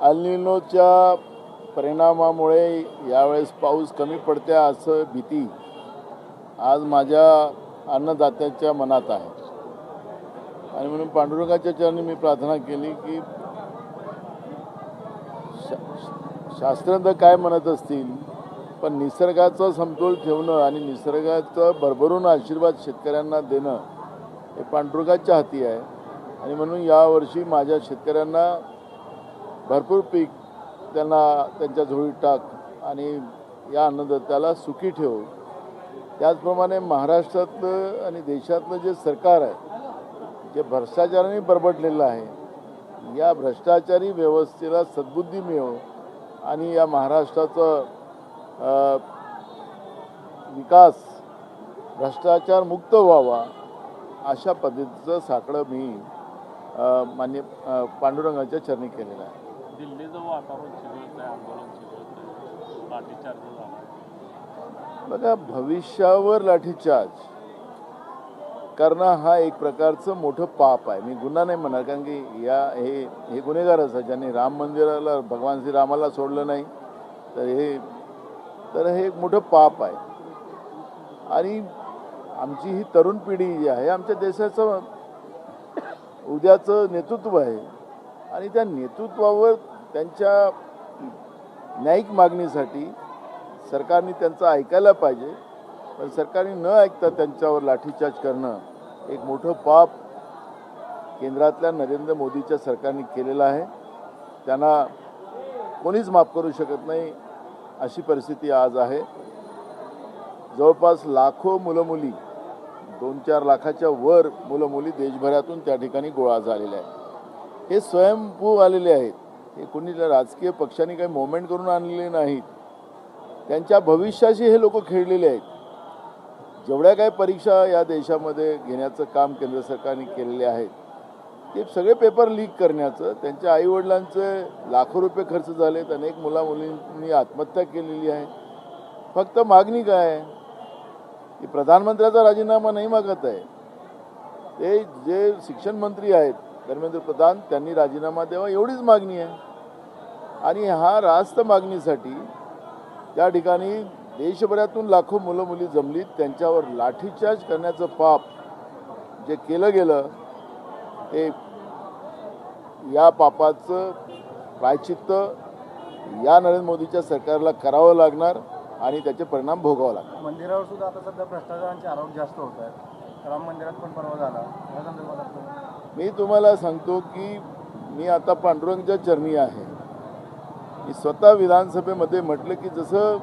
अल निनोच्या परिणामामुळे यावेळेस पाऊस कमी पडते असं भीती आज माझ्या अन्नदात्यांच्या मनात आहे आणि म्हणून पांडुरंगाच्या चरणी मी प्रार्थना केली की शास्त्रज्ञ काय म्हणत असतील पण निसर्गाचा समतोल ठेवणं आणि निसर्गाचं भरभरून आशीर्वाद शेतकऱ्यांना देणं हे पांडुरंगाच्या हाती आहे आणि म्हणून यावर्षी माझ्या शेतकऱ्यांना भरपूर पीक त्यांना त्यांच्या झोळीत टाक आणि या अन्नदात्याला सुखी ठेव. त्याचप्रमाणे महाराष्ट्रातलं आणि देशातलं जे सरकार आहे जे भ्रष्टाचाराने बरबडलेलं आहे या भ्रष्टाचारी व्यवस्थेला सद्बुद्धी मिळो आणि या महाराष्ट्राचं विकास भ्रष्टाचार मुक्त व्हावा अशा पद्धतीचं साकडं मी मान्य पांडुरंगाच्या चरणी केलेलं आहे. दिल्लीचं वातावरण चिघळत आहे, आंदोलन चिघळत आहे, लाठीचार्ज झाला. बघा, भविष्यावर लाठीचार्ज करणं हा एक प्रकारचं मोठं पाप आहे. मी गुन्हा नाही म्हणणार कारण की हे गुन्हेगारच आहे ज्यांनी राम मंदिराला भगवान श्रीरामाला सोडलं नाही तर हे एक मोठं पाप आहे. आणि आमची ही तरुण पिढी जी आहे आमच्या देशाचं उद्याचं नेतृत्व आहे आणि त्या नेतृत्वावर त्यांच्या न्यायिक मागणीसाठी सरकारने त्यांचं ऐकायला पाहिजे. पण सरकारने न ऐकता त्यांच्यावर लाठीचार्ज करणं एक मोठं पाप केंद्रातल्या नरेंद्र मोदीच्या सरकारने केलेलं आहे. त्यांना कोणीच माफ करू शकत नाही अशी परिस्थिती आज आहे. जवळपास लाखो मुलं मुली 2-4 लाखाच्या वर मुलं मुली देशभरातून त्या ठिकाणी गोळा झालेले आहेत. हे स्वयंभू आलेले आहेत. हे कोणी राजकीय पक्षांनी काही मोमेंट करून आणलेले नाहीत. त्यांच्या भविष्याशी हे लोक खेळलेले आहेत. जेवढ्या काही परीक्षा या देशामध्ये घेण्याचं काम केंद्र सरकारने केलेले आहेत ते सगळे पेपर लीक करण्याचं त्यांच्या आईवडिलांचे लाखो रुपये खर्च झालेत. अनेक मुलामुलींनी आत्महत्या केलेली आहे. फक्त मागणी काय आहे की प्रधानमंत्र्याचा राजीनामा नाही मागत आहे. ते जे शिक्षण मंत्री आहेत धर्मेंद्र प्रधान त्यांनी राजीनामा द्यावा एवढीच मागणी आहे. आणि हा रास्त मागणीसाठी त्या ठिकाणी देशभरातून लाखो मुलं मुली जमलीत. त्यांच्यावर लाठीचार्ज करण्याचं पाप जे केलं गेलं ते या पापाचं प्रायश्चित्त या नरेंद्र मोदीच्या सरकारला करावं लागणार आणि त्याचे परिणाम भोगावं लागणार. मंदिरावर सुद्धा आता सध्या भ्रष्टाचारांचे आरोप जास्त होत आहेत. राम मंदिरात पण परवा झाला. या संदर्भात मी तुम्हाला सांगतो की मी आता पांडुरंगाच्या चरणी आहे. मी स्वतः विधानसभेमध्ये म्हटलं की जसं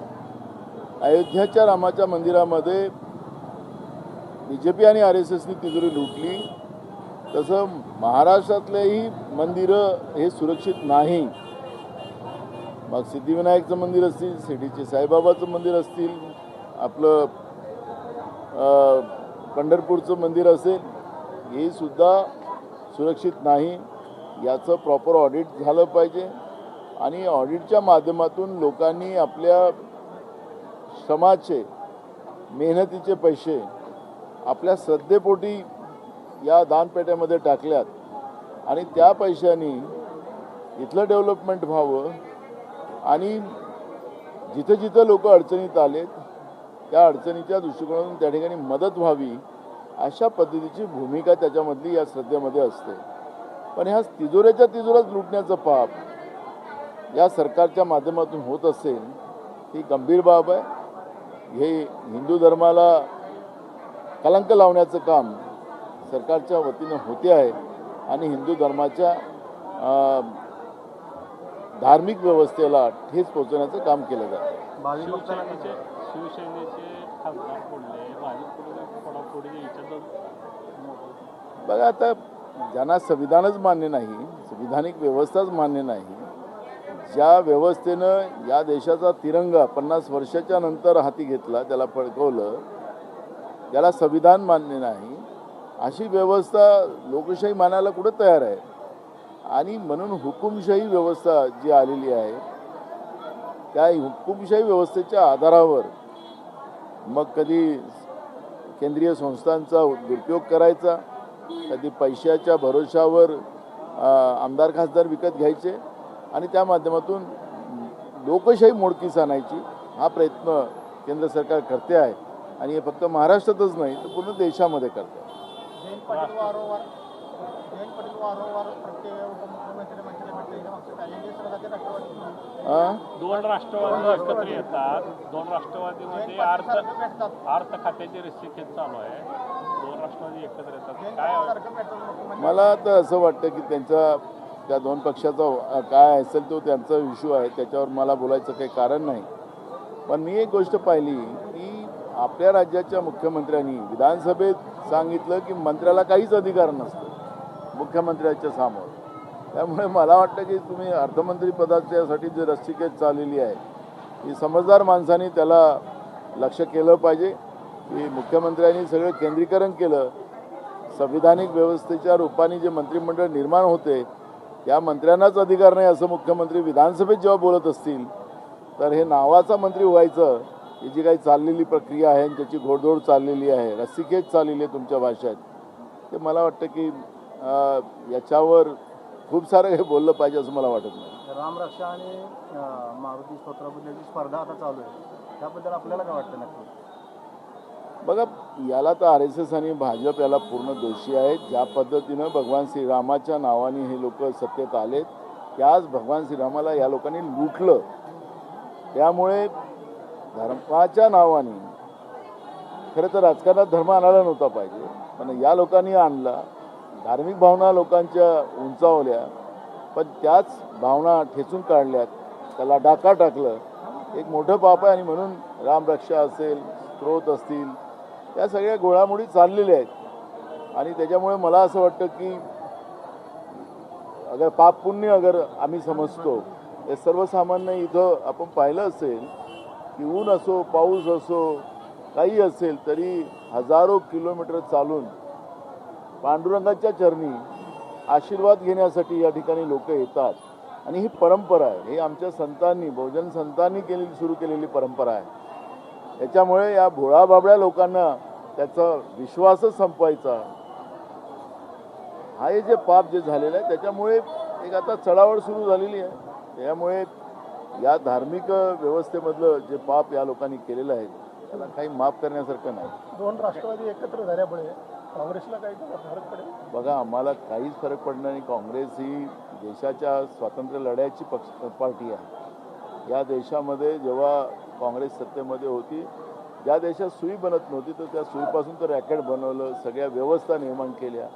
अयोध्याच्या रामाच्या मंदिरामध्ये BJP आणि RSSनी तिजोरी लुटली तसं महाराष्ट्रातलेही मंदिरं हे सुरक्षित नाही. मग सिद्धिविनायकचं मंदिर असतील, शिर्डीचे साईबाबाचं मंदिर असतील, आपलं पंढरपूरचं मंदिर असेल हे सुद्धा सुरक्षित नाही. याचं प्रॉपर ऑडिट झालं पाहिजे आणि ऑडिटच्या माध्यमातून लोकांनी आपल्या श्रमाचे मेहनतीचे पैसे आपल्या श्रद्धेपोटी या दानपेट्यामध्ये टाकल्यात आणि त्या पैशांनी इथलं डेव्हलपमेंट व्हावं आणि जिथं जिथं लोक अडचणीत आलेत त्या अडचणीच्या दृष्टिकोनातून त्या ठिकाणी मदत व्हावी अशा पद्धतीची भूमिका त्याच्यामधली या श्रद्धेमध्ये असते. पण ह्या तिजोऱ्याच्या तिजोऱ्याच लुटण्याचं पाप या सरकारच्या माध्यमातून होत असेल ही गंभीर बाब आहे. हे हिंदू धर्माला कलंक लावण्याचं काम सरकारच्या वतीनं होते आहे आणि हिंदू धर्माच्या धार्मिक व्यवस्थेला ठेच पोहोचवण्याचं काम केलं जातं. शिवसेनेचे खासदार फोडले, भाजपकडे बघा, आता ज्यांना संविधानच मान्य नाही, संविधानिक व्यवस्थाच मान्य नाही, ज्या व्यवस्थेनं या देशाचा तिरंगा 50 वर्षाच्या नंतर हाती घेतला त्याला फडकवलं, ज्याला संविधान मान्य नाही अशी व्यवस्था लोकशाही मानायला कुठं तयार आहे. आणि म्हणून हुकुमशाही व्यवस्था जी आलेली आहे त्या हुकुमशाही व्यवस्थेच्या आधारावर मग कधी केंद्रीय संस्थांचा दुरुपयोग करायचा, कधी पैशाच्या भरोशावर आमदार खासदार विकत घ्यायचे आणि त्या माध्यमातून लोकशाही मोडकीस आणायची हा प्रयत्न केंद्र सरकार करते आहे आणि हे फक्त महाराष्ट्रातच नाही तर पूर्ण देशामध्ये करते आहे. जयंत पाटील वारंवार प्रत्येक उपमुख्यमंत्री मंत्रिमंडळ याच्या मागचं काय हे सगळं ते राष्ट्रवादी हां दोन राष्ट्रवादी एकत्र येतात. दोन राष्ट्रवादीमध्ये अर्थ खात्याची रस्सीखेच चालू आहे. दोन राष्ट्रवादी एकत्र येतात. काय मला तर असं वाटतं की त्यांचा त्या दोन पक्षाचा काय असेल तो त्यांचा इश्यू आहे, त्याच्यावर मला बोलायचं काही कारण नाही. पण मी एक गोष्ट पाहिली की आपल्या राज्याच्या मुख्यमंत्र्यांनी विधानसभेत सांगितलं की मंत्र्याला काहीच अधिकार नसतो मुख्यमंत्र्याच्या समोर. त्यामुळे मला वाटतं की तुम्ही अर्थमंत्री पदाच्यासाठी जी रस्सीखेच चाललेली आहे ही समजदार माणसांनी त्याला लक्ष केलं पाहिजे की मुख्यमंत्र्यांनी सगळं केंद्रीकरण केलं. संविधानिक व्यवस्थेच्या रूपाने जे मंत्रिमंडळ निर्माण होते त्या मंत्र्यांनाच अधिकार नाही असं मुख्यमंत्री विधानसभेत जेव्हा बोलत असतील तर हे नावाचा मंत्री व्हायचं ही जी काही चाललेली प्रक्रिया आहे आणि त्याची घोडदौड चाललेली आहे, रस्सीखेच चाललेली आहे तुमच्या भाषेत, ते मला वाटतं की याच्यावर खूप सारं काही बोललं पाहिजे असं मला वाटत नाही. रामरक्षा आणि मारुती स्तोत्राबद्दलची स्पर्धा आता चालू आहे, त्याबद्दल आपल्याला काय वाटतं नक्की? बघा, याला तर RSS आणि भाजप याला पूर्ण दोषी आहेत. ज्या पद्धतीनं भगवान श्रीरामाच्या नावाने हे लोक सत्तेत आलेत त्याच भगवान श्रीरामाला या लोकांनी लुटलं. त्यामुळे धर्माच्या नावाने खरं तर राजकारणात धर्म आणायला नव्हता पाहिजे, पण या लोकांनी आणला. धार्मिक भावना लोकांच्या उंचावल्या, पण त्याच भावना ठेचून काढल्यात, त्याला डाका टाकलं. एक मोठं पाप आहे. आणि म्हणून रामरक्षा असेल, स्त्रोत असतील, या सगळ्या घोळामोडी चाललेल्या आहेत. आणि त्याच्यामुळे मला असं वाटतं की अगर पाप पुण्य अगर आम्ही समजतो, हे सर्वसामान्य इथं आपण पाहिलं असेल की ऊन असो, पाऊस असो, काही असेल तरी हजारो किलोमीटर चालून पांडुरंगाच्या चरणी आशीर्वाद घेण्यासाठी या ठिकाणी लोक येतात. आणि ही परंपरा आहे, ही आमच्या संतांनी, बहुजन संतांनी सुरू केलेली परंपरा आहे. त्याच्यामुळे या भोळाबाबड्या लोकांना त्याचा विश्वासच संपवायचा, हा हे जे पाप जे झालेलं आहे त्याच्यामुळे एक आता चढावळ सुरू झालेली आहे. त्यामुळे या धार्मिक व्यवस्थेमधलं जे पाप या लोकांनी केलेलं आहे त्याला काही माफ करण्यासारखं नाही. दोन राष्ट्रवादी एकत्र झाल्यामुळे काँग्रेसला काही फरक पडेल? बघा, आम्हाला काहीच फरक पडणार नाही. काँग्रेस ही देशाच्या स्वातंत्र्य लढ्याची पार्टी आहे. या देशामध्ये जेव्हा काँग्रेस सत्तेमध्ये होती, ज्या देशात सुई बनत नव्हती तर त्या सुईपासून तर रॅकेट बनवलं, सगळ्या व्यवस्था निर्माण केल्या.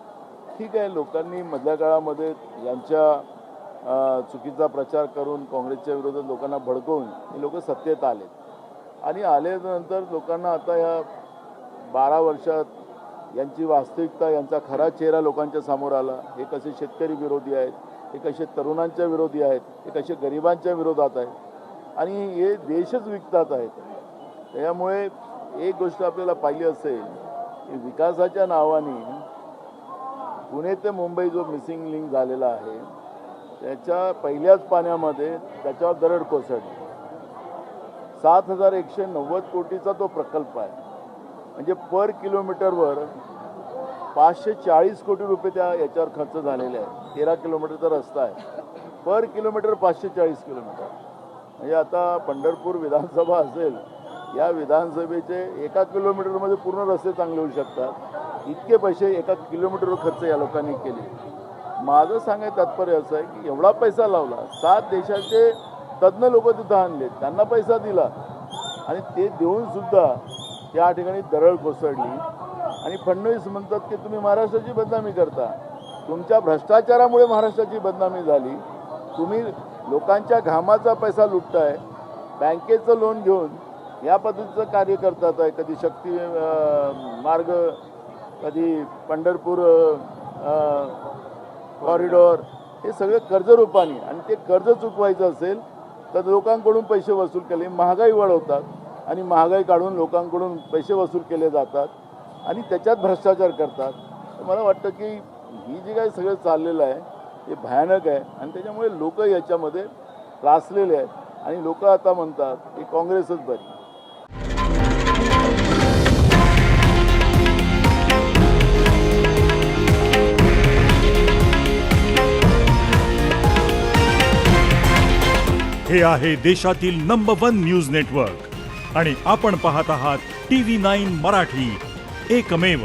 ठीक आहे, लोकांनी मधल्या काळामध्ये यांच्या चुकीचा प्रचार करून काँग्रेसच्या विरोधात लोकांना भडकवून हे लोक सत्तेत आले. आणि आल्यानंतर लोकांना आता या 12 वर्षात यांची वास्तविकता, यांचा खरा चेहरा लोकांच्या समोर आला. हे कसे शेतकरी विरोधी आहेत, हे कसे तरुणांच्या विरोधी आहेत, हे कसे गरिबांच्या विरोधात आहेत आणि हे देशच विकतात आहेत. त्यामुळे एक गोष्ट आपल्याला पाहिली असेल की विकासाच्या नावाने पुणे ते मुंबई जो मिसिंग लिंक झालेला आहे त्याच्या पहिल्याच पाण्यामध्ये त्याच्यावर दरड कोसळली. 7,190 कोटीचा तो प्रकल्प आहे. म्हणजे पर किलोमीटरवर 540 कोटी रुपये त्या याच्यावर खर्च झालेले आहे. 13 किलोमीटरचा रस्ता आहे, पर किलोमीटर 540 किलोमीटर. म्हणजे आता पंढरपूर विधानसभा असेल, या विधानसभेचे 1 किलोमीटरमध्ये पूर्ण रस्ते चांगले होऊ शकतात. इतके पैसे 1 किलोमीटरवर खर्च या लोकांनी केले. माझं सांगायचं तात्पर्य असं आहे की एवढा पैसा लावला, 7 देशाचे तज्ज्ञ लोक तिथं आणले, त्यांना पैसा दिला आणि ते देऊनसुद्धा त्या ठिकाणी दरड कोसळली. आणि फडणवीस म्हणतात की तुम्ही महाराष्ट्राची बदनामी करता. तुमच्या भ्रष्टाचारामुळे महाराष्ट्राची बदनामी झाली. तुम्ही लोकांच्या घामाचा पैसा लुटताय, बँकेचं लोन घेऊन या पद्धतीचं कार्य करतात आहे. कधी शक्ती मार्ग, कधी पंढरपूर कॉरिडॉर, हे सगळं कर्जरूपाने. आणि ते कर्ज चुकवायचं असेल तर लोकांकडून पैसे वसूल केले, महागाई वाढवतात आणि महागाई काढून लोकांकडून पैसे वसूल केले जातात आणि त्याच्यात भ्रष्टाचार करतात. मला वाटतं की ही जी काही सगळं चाललेलं आहे हे भयानक आहे आणि त्याच्यामुळे लोक याच्यामध्ये त्रासलेले आहेत आणि लोक आता म्हणतात की काँग्रेसच बरी. हे आहे देशातील नंबर 1 न्यूज नेटवर्क आणि आपण पाहत आहात TV9 मराठी, एकमेव.